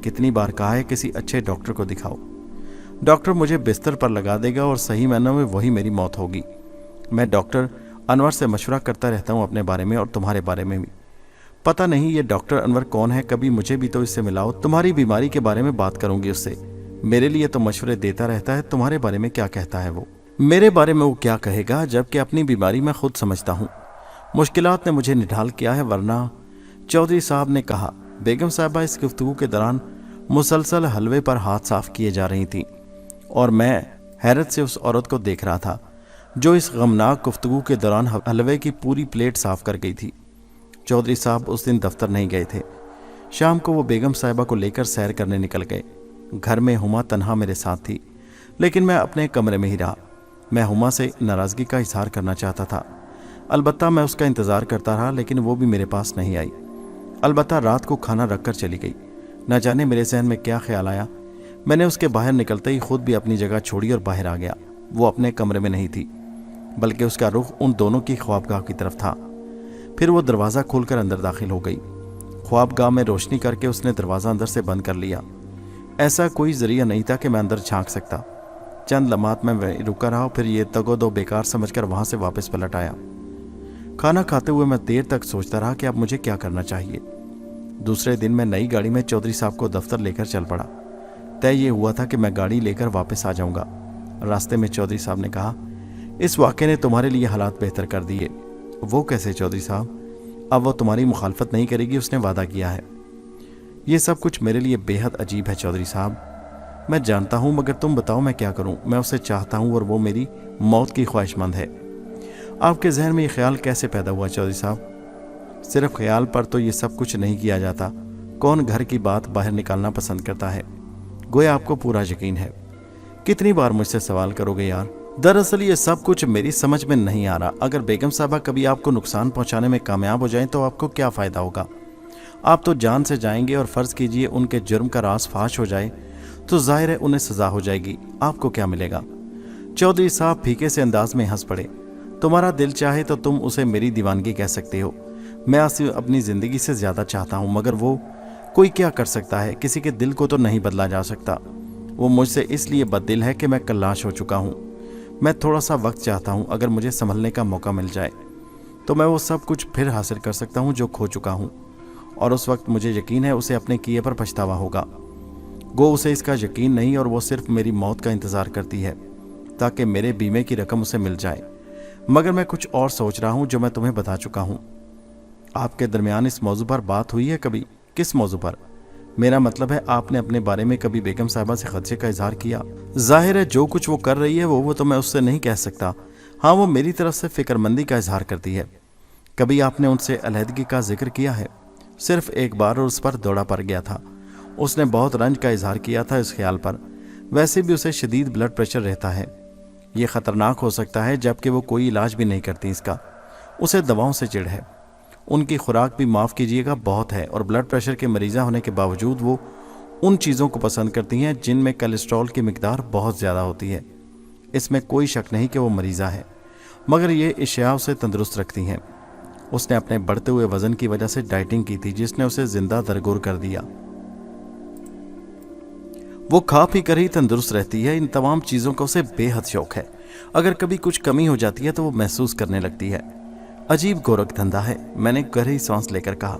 कितनी बार कहा है किसी अच्छे डॉक्टर को दिखाओ। डॉक्टर मुझे बिस्तर पर लगा देगा और सही मायनों में वही मेरी मौत होगी। मैं डॉक्टर अनवर से मशवरा करता रहता हूँ अपने बारे में और तुम्हारे बारे में भी। पता नहीं ये डॉक्टर अनवर कौन है, कभी मुझे भी तो इससे मिलाओ। तुम्हारी बीमारी के बारे में बात करूंगी उससे। मेरे लिए तो मशवरे देता रहता है, तुम्हारे बारे में क्या कहता है वो? मेरे बारे में वो क्या कहेगा, जबकि अपनी बीमारी मैं खुद समझता हूँ। मुश्किलात ने मुझे निढाल किया है, वरना। चौधरी साहब ने कहा। बेगम साहिबा इस गुफ्तगू के दौरान मुसलसल हलवे पर हाथ साफ किए जा रही थी, और मैं हैरत से उस औरत को देख रहा था जो इस गमनाक गुफ्तगू के दौरान हलवे की पूरी प्लेट साफ कर गई थी। चौधरी साहब उस दिन दफ्तर नहीं गए थे। शाम को वो बेगम साहिबा को लेकर सैर करने निकल गए। घर में हुमा तन्हा मेरे साथ थी, लेकिन मैं अपने कमरे में ही रहा। मैं हुमा से नाराज़गी का इजहार करना चाहता था। अलबत्ता मैं उसका इंतज़ार करता रहा, लेकिन वो भी मेरे पास नहीं आई। अलबत्ता रात को खाना रख कर चली गई। न जाने मेरे जहन में क्या ख्याल आया। मैंने उसके बाहर निकलते ही खुद भी अपनी जगह छोड़ी और बाहर आ गया। वो अपने कमरे में नहीं थी, बल्कि उसका रुख उन दोनों की ख्वाबगाह की तरफ था। फिर वो दरवाज़ा खोलकर अंदर दाखिल हो गई। ख्वाबगाह में रोशनी करके उसने दरवाज़ा अंदर से बंद कर लिया। ऐसा कोई ज़रिया नहीं था कि मैं अंदर झांक सकता। चंद लम्हात में रुका रहा, फिर ये तगो-दो बेकार समझकर वहाँ से वापस पलट आया। खाना खाते हुए मैं देर तक सोचता रहा कि अब मुझे क्या करना चाहिए। दूसरे दिन मैं नई गाड़ी में चौधरी साहब को दफ्तर लेकर चल पड़ा। तय ये हुआ था कि मैं गाड़ी लेकर वापस आ जाऊंगा। रास्ते में चौधरी साहब ने कहा, इस वाक़े ने तुम्हारे लिए हालात बेहतर कर दिए। वो कैसे चौधरी साहब? अब वो तुम्हारी मुखालफत नहीं करेगी, उसने वादा किया है। ये सब कुछ मेरे लिए बेहद अजीब है चौधरी साहब। मैं जानता हूँ, मगर तुम बताओ मैं क्या करूँ? मैं उसे चाहता हूँ और वो मेरी मौत की ख्वाहिशमंद है। आपके जहन में ये ख्याल कैसे पैदा हुआ चौधरी साहब? सिर्फ ख्याल पर तो ये सब कुछ नहीं किया जाता। कौन घर की बात बाहर निकालना पसंद करता है? गोया आपको पूरा यकीन है। कितनी बार मुझसे सवाल करोगे यार? दरअसल ये सब कुछ मेरी समझ में नहीं आ रहा। अगर बेगम साहबा कभी आपको नुकसान पहुंचाने में कामयाब हो जाएं तो आपको क्या फ़ायदा होगा? आप तो जान से जाएंगे, और फ़र्ज़ कीजिए उनके जुर्म का राज फाश हो जाए तो जाहिर है उन्हें सज़ा हो जाएगी। आपको क्या मिलेगा? चौधरी साहब फीके से अंदाज में हंस पड़े। तुम्हारा दिल चाहे तो तुम उसे मेरी दीवानगी कह सकते हो। मैं उसे अपनी ज़िंदगी से ज़्यादा चाहता हूँ, मगर वो कोई क्या कर सकता है? किसी के दिल को तो नहीं बदला जा सकता। वो मुझसे इसलिए बददिल है कि मैं कल्लाश हो चुका हूँ। मैं थोड़ा सा वक्त चाहता हूँ। अगर मुझे संभलने का मौका मिल जाए तो मैं वो सब कुछ फिर हासिल कर सकता हूँ जो खो चुका हूँ, और उस वक्त मुझे यकीन है उसे अपने किए पर पछतावा होगा। गो उसे इसका यकीन नहीं, और वो सिर्फ मेरी मौत का इंतज़ार करती है ताकि मेरे बीमे की रकम उसे मिल जाए। मगर मैं कुछ और सोच रहा हूं जो मैं तुम्हें बता चुका हूं। आपके दरमियान इस मौजू पर बात हुई है कभी? किस मौजू पर? मेरा मतलब है आपने अपने बारे में कभी बेगम साहिबा से खदशे का इजहार किया? जाहिर है जो कुछ वो कर रही है वो तो मैं उससे नहीं कह सकता। हाँ, वो मेरी तरफ से फिक्रमंदी का इजहार करती है। कभी आपने उनसे अलहदगी का जिक्र किया है? सिर्फ एक बार, और उस पर दौड़ा पड़ गया था। उसने बहुत रंज का इजहार किया था इस ख्याल पर। वैसे भी उसे शदीद ब्लड प्रेशर रहता है। ये ख़तरनाक हो सकता है, जबकि वो कोई इलाज भी नहीं करती इसका। उसे दवाओं से चिढ़ है। उनकी खुराक भी माफ़ कीजिएगा बहुत है, और ब्लड प्रेशर के मरीज़ा होने के बावजूद वो उन चीज़ों को पसंद करती हैं जिनमें कोलेस्ट्रॉल की मिकदार बहुत ज़्यादा होती है। इसमें कोई शक नहीं कि वो मरीज़ा है, मगर ये अशिया उसे तंदुरुस्त रखती हैं। उसने अपने बढ़ते हुए वज़न की वजह से डाइटिंग की थी, जिसने उसे ज़िंदा दरगोर कर दिया। वो खा पी कर ही तंदुरुस्त रहती है। इन तमाम चीज़ों का उसे बेहद शौक है। अगर कभी कुछ कमी हो जाती है तो वो महसूस करने लगती है। अजीब गोरख धंधा है, मैंने गहरी सांस लेकर कहा।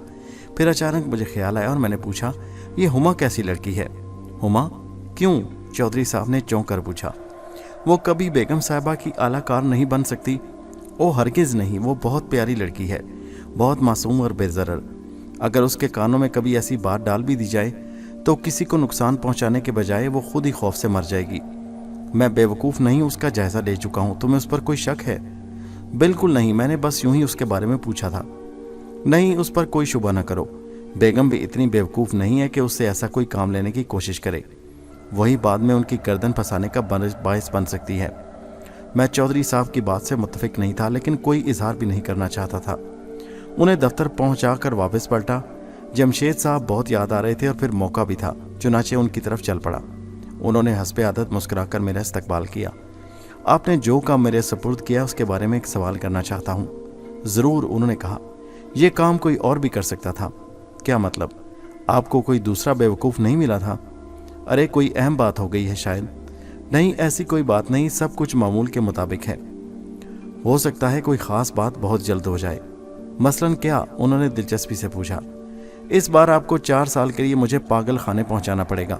फिर अचानक मुझे ख्याल आया और मैंने पूछा, ये हुमा कैसी लड़की है? हुमा? क्यों? चौधरी साहब ने चौंक कर पूछा। वो कभी बेगम साहिबा की आलाकार नहीं बन सकती? ओ हरगिज़ नहीं, वो बहुत प्यारी लड़की है, बहुत मासूम और बेज़रर। अगर उसके कानों में कभी ऐसी बात डाल भी दी जाए तो किसी को नुकसान पहुंचाने के बजाय वो खुद ही खौफ से मर जाएगी। मैं बेवकूफ़ नहीं, उसका जायज़ा ले चुका हूँ। तुम्हें उस पर कोई शक है? बिल्कुल नहीं, मैंने बस यूं ही उसके बारे में पूछा था। नहीं, उस पर कोई शुबा न करो। बेगम भी इतनी बेवकूफ़ नहीं है कि उससे ऐसा कोई काम लेने की कोशिश करे। वही बाद में उनकी गर्दन फंसाने का बायस बन सकती है। मैं चौधरी साहब की बात से मुत्तफिक नहीं था, लेकिन कोई इजहार भी नहीं करना चाहता था। उन्हें दफ्तर पहुंचाकर वापस पलटा। जमशेद साहब बहुत याद आ रहे थे और फिर मौका भी था, चुनाचे उनकी तरफ चल पड़ा। उन्होंने हंसपे आदत मुस्कुराकर मेरा इस्तकबाल किया। आपने जो काम मेरे सपुर्द किया उसके बारे में एक सवाल करना चाहता हूँ। ज़रूर, उन्होंने कहा। यह काम कोई और भी कर सकता था। क्या मतलब? आपको कोई दूसरा बेवकूफ़ नहीं मिला था? अरे कोई अहम बात हो गई है शायद। नहीं, ऐसी कोई बात नहीं, सब कुछ मामूल के मुताबिक है। हो सकता है कोई ख़ास बात बहुत जल्द हो जाए। मसलन क्या? उन्होंने दिलचस्पी से पूछा। इस बार आपको 4 साल के लिए मुझे पागल खाने पहुंचाना पड़ेगा,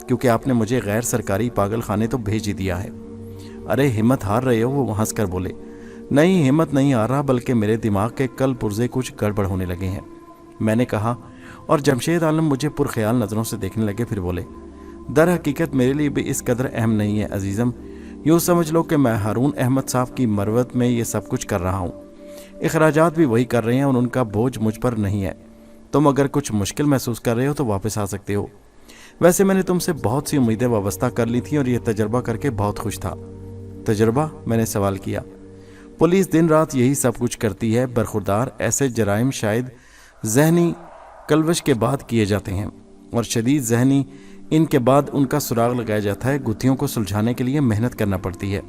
क्योंकि आपने मुझे गैर सरकारी पागल खाने तो भेज ही दिया है। अरे हिम्मत हार रहे हो? वो हंस कर बोले। नहीं, हिम्मत नहीं हार रहा, बल्कि मेरे दिमाग के कल पुर्जे कुछ गड़बड़ होने लगे हैं, मैंने कहा। और जमशेद आलम मुझे पुरख्याल नज़रों से देखने लगे। फिर बोले, दर हकीकत मेरे लिए भी इस कदर अहम नहीं है अजीज़म। यूँ समझ लो कि मैं हारून अहमद साहब की मरवत में ये सब कुछ कर रहा हूँ। अखराजात भी वही कर रहे हैं और उनका बोझ मुझ पर नहीं है। तुम अगर कुछ मुश्किल महसूस कर रहे हो तो वापस आ सकते हो। वैसे मैंने तुमसे बहुत सी उम्मीदें वाबस्ता कर ली थी और यह तजर्बा करके बहुत खुश था। तजर्बा? मैंने सवाल किया। पुलिस दिन रात यही सब कुछ करती है। बरखुरदार ऐसे जराइम शायद जहनी कलवश के बाद किए जाते हैं, और शदीद जहनी इनके बाद उनका सुराग लगाया जाता है। गुत्थियों को सुलझाने के लिए मेहनत करना पड़ती है।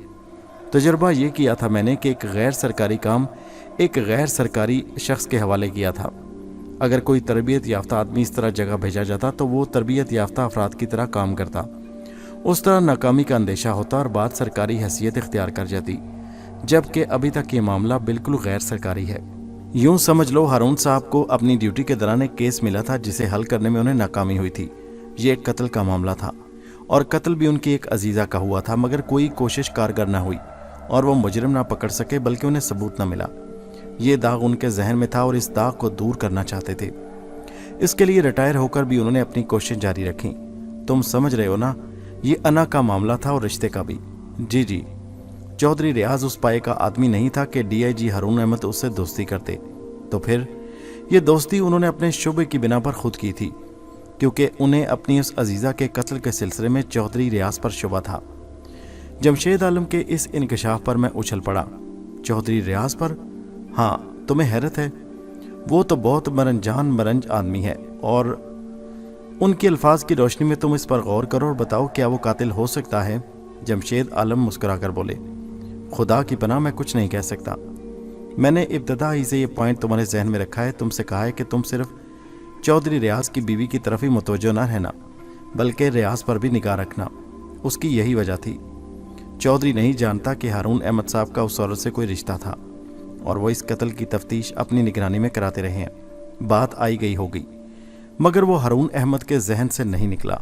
तजर्बा ये किया था मैंने कि एक गैर सरकारी काम एक गैर सरकारी शख्स के हवाले किया था। अगर कोई तरबियत याफ्ता आदमी इस तरह जगह भेजा जाता तो वो तरबियत याफ्ता अफराद की तरह काम करता। उस तरह नाकामी का अंदेशा होता और बात सरकारी हैसियत इख्तियार कर जाती, जबकि अभी तक ये मामला बिल्कुल गैर सरकारी है। यूं समझ लो हारून साहब को अपनी ड्यूटी के दौरान एक केस मिला था जिसे हल करने में उन्हें नाकामी हुई थी। ये एक कत्ल का मामला था, और कत्ल भी उनकी एक अजीज़ा का हुआ था, मगर कोई कोशिश कारगर ना हुई और वो मुजरिम ना पकड़ सके, बल्कि उन्हें सबूत ना मिला। ये दाग उनके जहन में था और इस दाग को दूर करना चाहते थे। इसके लिए रिटायर होकर भी उन्होंने अपनी कोशिश जारी रखी। तुम समझ रहे हो ना, ये अना का मामला था और रिश्ते का भी। जी जी। चौधरी रियाज उस पाए का आदमी नहीं था कि DIG हारून अहमद उससे दोस्ती करते। तो फिर ये दोस्ती उन्होंने अपने शुबे की बिना पर खुद की थी, क्योंकि उन्हें अपनी उस अजीज़ा के कत्ल के सिलसिले में चौधरी रियाज पर शुबा था। जमशेद आलम के इस इंकशाफ पर मैं उछल पड़ा। चौधरी रियाज पर? हाँ, तुम्हें हैरत है? वो तो बहुत मरंज आदमी है, और उनके अल्फाज की रोशनी में तुम इस पर गौर करो और बताओ क्या वो कातिल हो सकता है? जमशेद आलम मुस्कुराकर बोले। खुदा की पनाह, मैं कुछ नहीं कह सकता। मैंने इब्तदा ही से ये पॉइंट तुम्हारे जहन में रखा है। तुमसे कहा है कि तुम सिर्फ चौधरी रियाज की बीवी की तरफ ही मुतवज्जो न रहना, बल्कि रियाज पर भी निगाह रखना। उसकी यही वजह थी। चौधरी नहीं जानता कि हारून अहमद साहब का उस औरत से कोई रिश्ता था, और वो इस कत्ल की तफ्तीश अपनी निगरानी में कराते रहे हैं। बात आई गई हो गई, मगर वो हारून अहमद के जहन से नहीं निकला,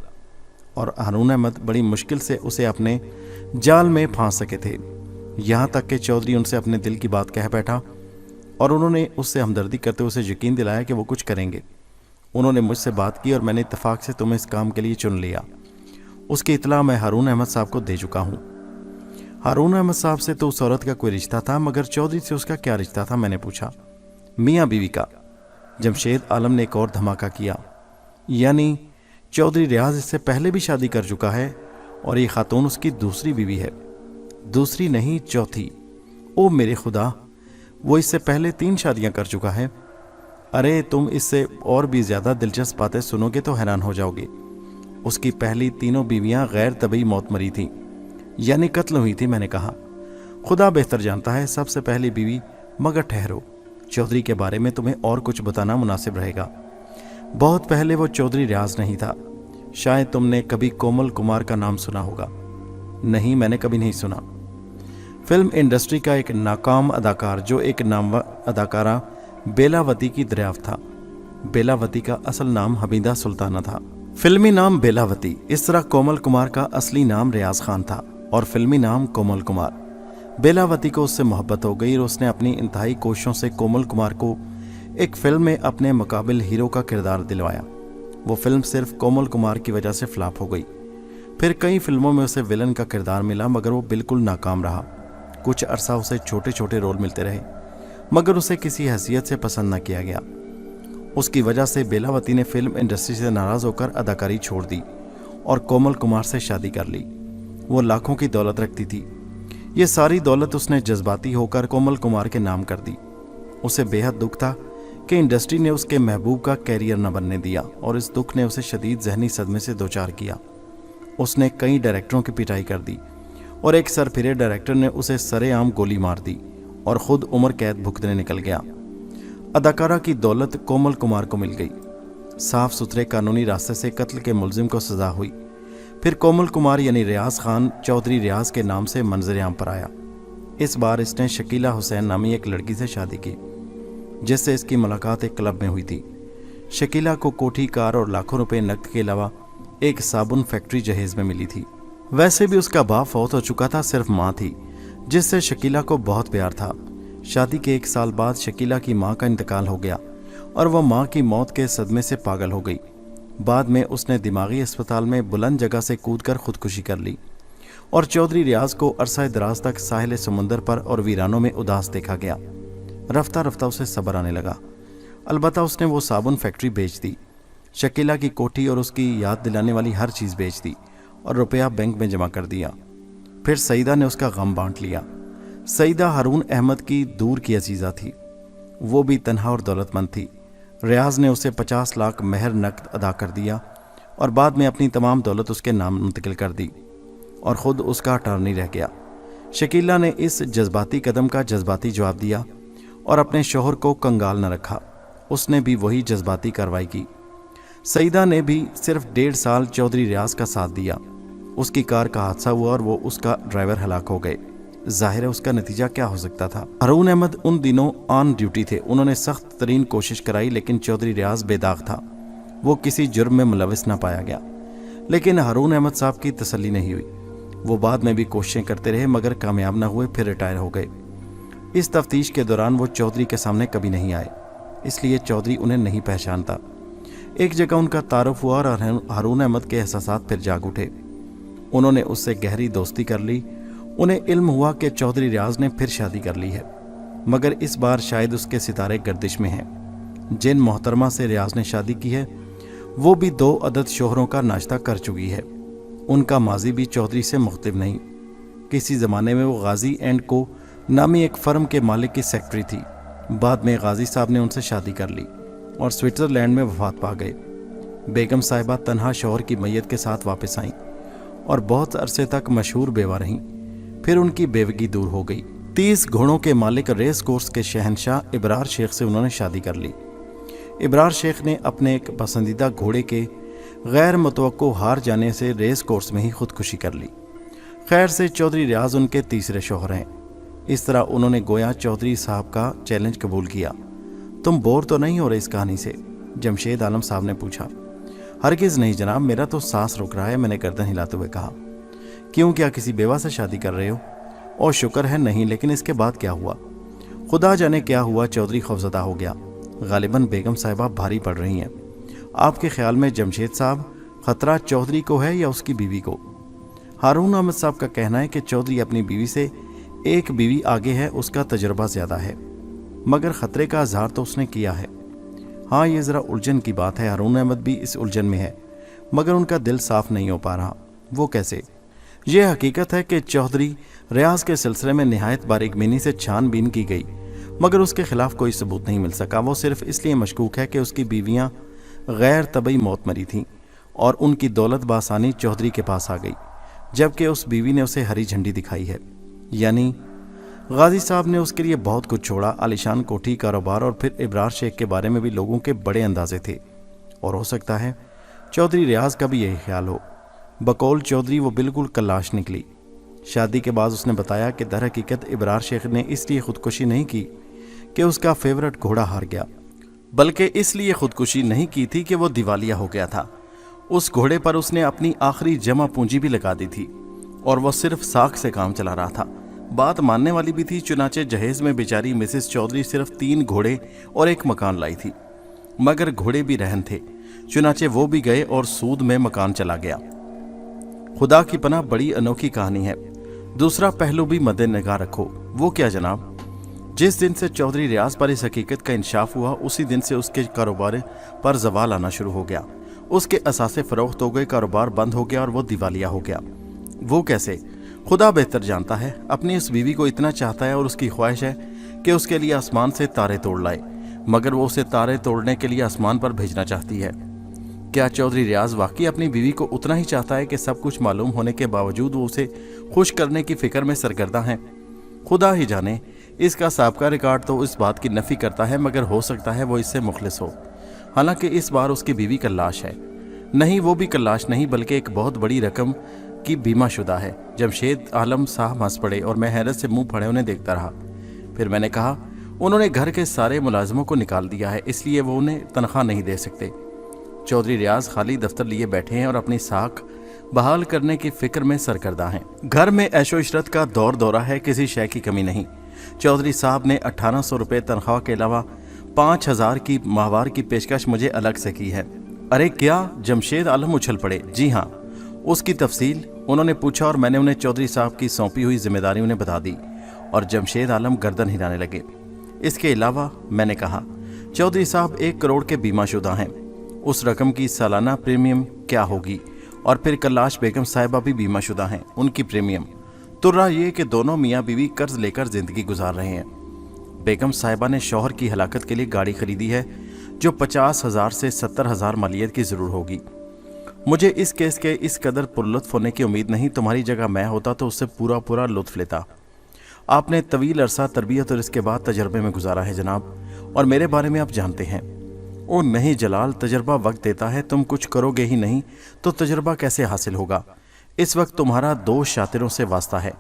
और हारून अहमद बड़ी मुश्किल से उसे अपने जाल में फांस सके थे। यहाँ तक कि चौधरी उनसे अपने दिल की बात कह बैठा और उन्होंने उससे हमदर्दी करते हुए उसे यकीन दिलाया कि वो कुछ करेंगे। उन्होंने मुझसे बात की और मैंने इत्तेफाक से तुम्हें इस काम के लिए चुन लिया। उसकी इतला मैं हारून अहमद साहब को दे चुका हूँ। हारून अहमद साहब से तो उस औरत का कोई रिश्ता था, मगर चौधरी से उसका क्या रिश्ता था, मैंने पूछा। मियाँ बीवी का। जमशेद आलम ने एक और धमाका किया। यानी चौधरी रियाज इससे पहले भी शादी कर चुका है और ये खातून उसकी दूसरी बीवी है? दूसरी नहीं, चौथी। ओ मेरे खुदा, वो इससे पहले 3 शादियां कर चुका है। अरे तुम इससे और भी ज़्यादा दिलचस्प बातें सुनोगे तो हैरान हो जाओगे। उसकी पहली 3 बीवियां गैर तबी मौत मरी थीं, यानी कत्ल हुई थी। मैंने कहा, खुदा बेहतर जानता है सबसे पहली बीवी। मगर ठहरो, चौधरी के बारे में तुम्हें और कुछ बताना मुनासिब रहेगा। बहुत पहले वो चौधरी रियाज नहीं था। शायद तुमने कभी कोमल कुमार का नाम सुना होगा। नहीं, मैंने कभी नहीं सुना। फिल्म इंडस्ट्री का एक नाकाम अदाकार जो एक नामवर अदाकारा बेलावती की दरियाफ्त था। बेलावती का असल नाम हमीदा सुल्ताना था, फिल्मी नाम बेलावती। इस तरह कोमल कुमार का असली नाम रियाज खान था और फिल्मी नाम कोमल कुमार। बेलावती को उससे मोहब्बत हो गई और उसने अपनी इंतहाई कोशिशों से कोमल कुमार को एक फिल्म में अपने मुकाबिल हीरो का किरदार दिलवाया। वो फिल्म सिर्फ कोमल कुमार की वजह से फ्लॉप हो गई। फिर कई फिल्मों में उसे विलन का किरदार मिला, मगर वो बिल्कुल नाकाम रहा। कुछ अरसा उसे छोटे छोटे रोल मिलते रहे, मगर उसे किसी हैसियत से पसंद न किया गया। उसकी वजह से बेलावती ने फिल्म इंडस्ट्री से नाराज़ होकर अदाकारी छोड़ दी और कोमल कुमार से शादी कर ली। वो लाखों की दौलत रखती थी। ये सारी दौलत उसने जज्बाती होकर कोमल कुमार के नाम कर दी। उसे बेहद दुख था कि इंडस्ट्री ने उसके महबूब का कैरियर न बनने दिया और इस दुख ने उसे शदीद जहनी सदमे से दो चार किया। उसने कई डायरेक्टरों की पिटाई कर दी और एक सरफिरे डायरेक्टर ने उसे सरेआम गोली मार दी और ख़ुद उम्र कैद भुगतने निकल गया। अदाकारा की दौलत कोमल कुमार को मिल गई। साफ सुथरे कानूनी रास्ते से कत्ल के मुलजिम को सज़ा हुई। फिर कोमल कुमार यानी रियाज खान चौधरी रियाज के नाम से मंजर-ए-आम पर आया। इस बार इसने शकीला हुसैन नामी एक लड़की से शादी की, जिससे इसकी मुलाकात एक क्लब में हुई थी। शकीला को कोठी, कार और लाखों रुपए नकद के अलावा एक साबुन फैक्ट्री जहेज में मिली थी। वैसे भी उसका बाप फौत हो चुका था, सिर्फ माँ थी जिससे शकीला को बहुत प्यार था। शादी के 1 साल बाद शकीला की माँ का इंतकाल हो गया और वह माँ की मौत के सदमे से पागल हो गई। बाद में उसने दिमागी अस्पताल में बुलंद जगह से कूदकर खुदकुशी कर ली और चौधरी रियाज को अरसा दराज तक साहिल समंदर पर और वीरानों में उदास देखा गया। रफ्ता रफ्ता उसे सब्र आने लगा। अलबत्ता उसने वो साबुन फैक्ट्री बेच दी, शकीला की कोठी और उसकी याद दिलाने वाली हर चीज़ बेच दी और रुपया बैंक में जमा कर दिया। फिर सईदा ने उसका गम बांट लिया। सईदा हारून अहमद की दूर की अजीज़ा थी। वो भी तन्हा और दौलतमंद थी। रियाज ने उसे 50 लाख महर नकद अदा कर दिया और बाद में अपनी तमाम दौलत उसके नाम मुंतकिल कर दी और ख़ुद उसका अटॉर्नी रह गया। शकीला ने इस जज्बाती कदम का जज्बाती जवाब दिया और अपने शोहर को कंगाल न रखा। उसने भी वही जज्बाती कार्रवाई की। सईदा ने भी सिर्फ 1.5 साल चौधरी रियाज का साथ दिया। उसकी कार का हादसा हुआ और वो उसका ड्राइवर हलाक हो गए। जाहिर है उसका नतीजा क्या हो सकता था। हारून अहमद उन दिनों ऑन ड्यूटी थे। उन्होंने सख्त तरीन कोशिश कराई, लेकिन चौधरी रियाज बेदाग था। वो किसी जुर्म में मुलविस न पाया गया। लेकिन हारून अहमद साहब की तसल्ली नहीं हुई। वो बाद में भी कोशिशें करते रहे, मगर कामयाब न हुए। फिर रिटायर हो गए। इस तफ्तीश के दौरान वो चौधरी के सामने कभी नहीं आए, इसलिए चौधरी उन्हें नहीं पहचानता। एक जगह उनका तारुफ हुआ और हारून अहमद के एहसासात फिर जाग उठे। उन्होंने उससे गहरी दोस्ती कर ली। उन्हें इल्म हुआ कि चौधरी रियाज ने फिर शादी कर ली है, मगर इस बार शायद उसके सितारे गर्दिश में हैं। जिन मोहतरमा से रियाज ने शादी की है वो भी 2 अदद शोहरों का नाश्ता कर चुकी है। उनका माजी भी चौधरी से मुख्तलिफ नहीं। किसी ज़माने में वो गाजी एंड को नामी एक फर्म के मालिक की सेक्रेटरी थी। बाद में गाजी साहब ने उनसे शादी कर ली और स्विट्ज़रलैंड में वफात पा गए। बेगम साहिबा तन्हा शौहर की मैयत के साथ वापस आईं और बहुत अरसे तक मशहूर बेवा रहीं। फिर उनकी बेवगी दूर हो गई। 30 घोड़ों के मालिक रेस कोर्स के शहंशाह इब्रार शेख से उन्होंने शादी कर ली। इब्रार शेख ने अपने एक पसंदीदा घोड़े के गैर मुतवक्को हार जाने से रेस कोर्स में ही खुदकुशी कर ली। खैर से चौधरी रियाज उनके तीसरे शौहर हैं। इस तरह उन्होंने गोया चौधरी साहब का चैलेंज कबूल किया। तुम बोर तो नहीं हो रहे इस कहानी से? जमशेद आलम साहब ने पूछा। हरगिज़ नहीं जनाब, मेरा तो सांस रुक रहा है, मैंने गर्दन हिलाते हुए कहा। क्यों, क्या किसी बेवा से शादी कर रहे हो? और शुक्र है नहीं, लेकिन इसके बाद क्या हुआ? खुदा जाने क्या हुआ। चौधरी खौफजदा हो गया। गालिबन बेगम साहिबा भारी पड़ रही हैं। आपके ख्याल में जमशेद साहब खतरा चौधरी को है या उसकी बीवी को? हारून अहमद साहब का कहना है कि चौधरी अपनी बीवी से एक बीवी आगे है, उसका तजुर्बा ज़्यादा है, मगर ख़तरे का इजहार तो उसने किया है। हाँ, ये ज़रा उलझन की बात है। हारून अहमद भी इस उलझन में है, मगर उनका दिल साफ नहीं हो पा रहा। वो कैसे? ये हकीकत है कि चौधरी रियाज के सिलसिले में निहायत बारीकबीनी से छानबीन की गई, मगर उसके खिलाफ कोई सबूत नहीं मिल सका। वो सिर्फ इसलिए मशकूक है कि उसकी बीवियां गैर तबई मौत मरी थीं और उनकी दौलत बासानी चौधरी के पास आ गई, जबकि उस बीवी ने उसे हरी झंडी दिखाई है। यानी गाजी साहब ने उसके लिए बहुत कुछ छोड़ा, आलिशान कोठी, कारोबार, और फिर इब्रार शेख के बारे में भी लोगों के बड़े अंदाजे थे। और हो सकता है चौधरी रियाज का भी यही ख्याल हो। बकौल चौधरी वो बिल्कुल कल्लाश निकली। शादी के बाद उसने बताया कि दर हकीकत इब्रार शेख ने इसलिए खुदकुशी नहीं की कि उसका फेवरेट घोड़ा हार गया, बल्कि इसलिए खुदकुशी नहीं की थी कि वो दिवालिया हो गया था। उस घोड़े पर उसने अपनी आखिरी जमा पूंजी भी लगा दी थी और वह सिर्फ साख से काम चला रहा था। बात मानने वाली भी थी। चुनाचे जहेज में बेचारी मिसेस चौधरी सिर्फ 3 घोड़े और 1 मकान लाई थी, मगर घोड़े भी रहन थे। चुनाचे वो भी गए और सूद में मकान चला गया। खुदा की पनाह बड़ी अनोखी कहानी है। दूसरा पहलू भी मद्देनजर रखो। वो क्या जनाब? जिस दिन से चौधरी रियाज पर इस हकीकत का इंशाफ हुआ, उसी दिन से उसके कारोबार पर जवाल आना शुरू हो गया। उसके असासे फरोख्त हो गए, कारोबार बंद हो गया और वो दिवालिया हो गया। वो कैसे? खुदा बेहतर जानता है। अपनी उस बीवी को इतना चाहता है और उसकी ख्वाहिश है कि उसके लिए आसमान से तारे तोड़ लाए, मगर वो उसे तारे तोड़ने के लिए आसमान पर भेजना चाहती है। क्या चौधरी रियाज वाकई अपनी बीवी को उतना ही चाहता है कि सब कुछ मालूम होने के बावजूद वो उसे खुश करने की फिक्र में सरगर्दा है? खुदा ही जाने। इसका साबका रिकॉर्ड तो इस बात की नफी करता है, मगर हो सकता है वो इससे मुखलिस हो। हालांकि इस बार उसकी बीवी कल्लाश है। नहीं, वो भी कल्लाश नहीं, बल्कि एक बहुत बड़ी रकम की बीमा शुदा है। जमशेद आलम साहब हंस पड़े और मैं हैरत से मुंह फाड़े उन्हें देखता रहा। फिर मैंने कहा, उन्होंने घर के सारे मुलाजिमों को निकाल दिया है, इसलिए वो उन्हें तनख्वाह नहीं दे सकते। चौधरी रियाज खाली दफ्तर लिए बैठे हैं और अपनी साख बहाल करने की फिक्र में सरकर्दा हैं। घर में ऐशो इशरत का दौर दौरा है, किसी शय की कमी नहीं। चौधरी साहब ने 1800 रुपये तनख्वाह के अलावा 5000 की माहवार की पेशकश मुझे अलग से की है। अरे क्या? जमशेद आलम उछल पड़े। जी हाँ। उसकी तफसील? उन्होंने पूछा और मैंने उन्हें चौधरी साहब की सौंपी हुई जिम्मेदारी उन्हें बता दी और जमशेद आलम गर्दन हिलाने लगे। इसके अलावा मैंने कहा, चौधरी साहब 1 करोड़ के बीमाशुदा हैं। उस रकम की सालाना प्रीमियम क्या होगी? और फिर कल्लाश बेगम साहिबा भी बीमाशुदा हैं, उनकी प्रीमियम। तुर्रा ये कि दोनों मियाँ बीवी कर्ज लेकर जिंदगी गुजार रहे हैं। बेगम साहिबा ने शौहर की हलाकत के लिए गाड़ी खरीदी है जो 50,000 से 70,000 मालियत की जरूर होगी। मुझे इस केस के इस कदर पुरलुत्फ होने की उम्मीद नहीं। तुम्हारी जगह मैं होता तो उससे पूरा लुत्फ लेता। आपने तवील अरसा तरबियत और इसके बाद तजर्बे में गुजारा है जनाब, और मेरे बारे में आप जानते हैं। ओ नहीं जलाल, तजर्बा वक्त देता है। तुम कुछ करोगे ही नहीं तो तजर्बा कैसे हासिल होगा? इस वक्त तुम्हारा 2 शातिरों से वास्ता है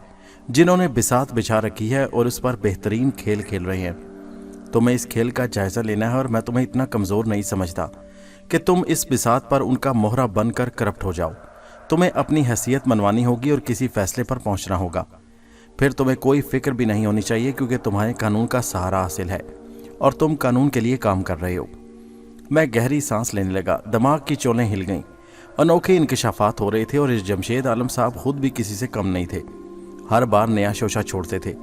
जिन्होंने बिसात बिछा रखी है और उस पर बेहतरीन खेल खेल रहे हैं। तुम्हें इस खेल का जायजा लेना है और मैं तुम्हें इतना कमज़ोर नहीं समझता कि तुम इस बिसात पर उनका मोहरा बनकर करप्ट हो जाओ। तुम्हें अपनी हैसियत मनवानी होगी और किसी फैसले पर पहुंचना होगा। फिर तुम्हें कोई फिक्र भी नहीं होनी चाहिए, क्योंकि तुम्हारे कानून का सहारा हासिल है और तुम कानून के लिए काम कर रहे हो। मैं गहरी सांस लेने लगा। दिमाग की चोलें हिल गईं। अनोखे इंकशाफात हो रहे थे और इस जमशेद आलम साहब खुद भी किसी से कम नहीं थे। हर बार नया शोशा छोड़ते थे।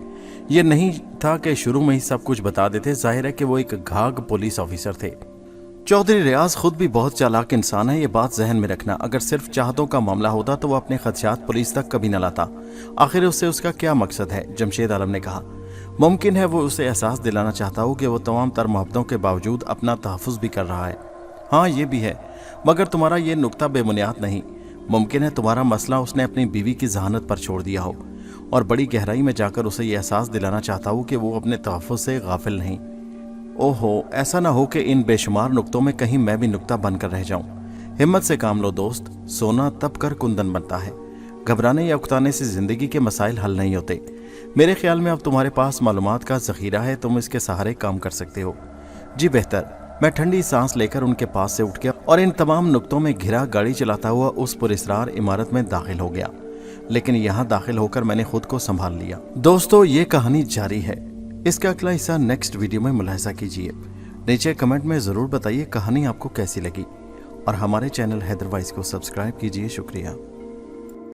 ये नहीं था कि शुरू में ही सब कुछ बता देते। जाहिर है कि वो एक घाघ पुलिस ऑफिसर थे। चौधरी रियाज खुद भी बहुत चालाक इंसान है, ये बात जहन में रखना। अगर सिर्फ चाहतों का मामला होता तो वो अपने खदशात पुलिस तक कभी न लाता। आखिर उससे उसका क्या मकसद है? जमशेद आलम ने कहा। मुमकिन है वो उसे एहसास दिलाना चाहता हो कि वो तमाम तर मोहब्बतों के बावजूद अपना तहफ़्फ़ुज़ भी कर रहा है। हाँ, ये भी है, मगर तुम्हारा ये नुक्ता बेबुनियाद नहीं। मुमकिन है तुम्हारा मसला उसने अपनी बीवी की जहानत पर छोड़ दिया हो और बड़ी गहराई में जाकर उसे ये एहसास दिलाना चाहता हो कि वो अपने तहफ़्फ़ुज़ से गाफिल नहीं। ओहो, ऐसा ना हो कि इन बेशुमार नुक्तों में कहीं मैं भी नुक्ता बनकर रह जाऊं। हिम्मत से काम लो दोस्त, सोना तब कर कुंदन बनता है। घबराने या उकताने से ज़िंदगी के मसाइल हल नहीं होते। मेरे ख्याल में अब तुम्हारे पास मालूमात का ज़ख़ीरा है, तुम इसके सहारे काम कर सकते हो। जी बेहतर। मैं ठंडी सांस लेकर उनके पास से उठ गया और इन तमाम नुक्तों में घिरा गाड़ी चलाता हुआ उस पुरस्रार इमारत में दाखिल हो गया। लेकिन यहाँ दाखिल होकर मैंने खुद को संभाल लिया। दोस्तों, ये कहानी जारी है। इसका अगला हिस्सा नेक्स्ट वीडियो में मुलाहिजा कीजिए। नीचे कमेंट में ज़रूर बताइए कहानी आपको कैसी लगी और हमारे चैनल हैदर वॉइस को सब्सक्राइब कीजिए। शुक्रिया।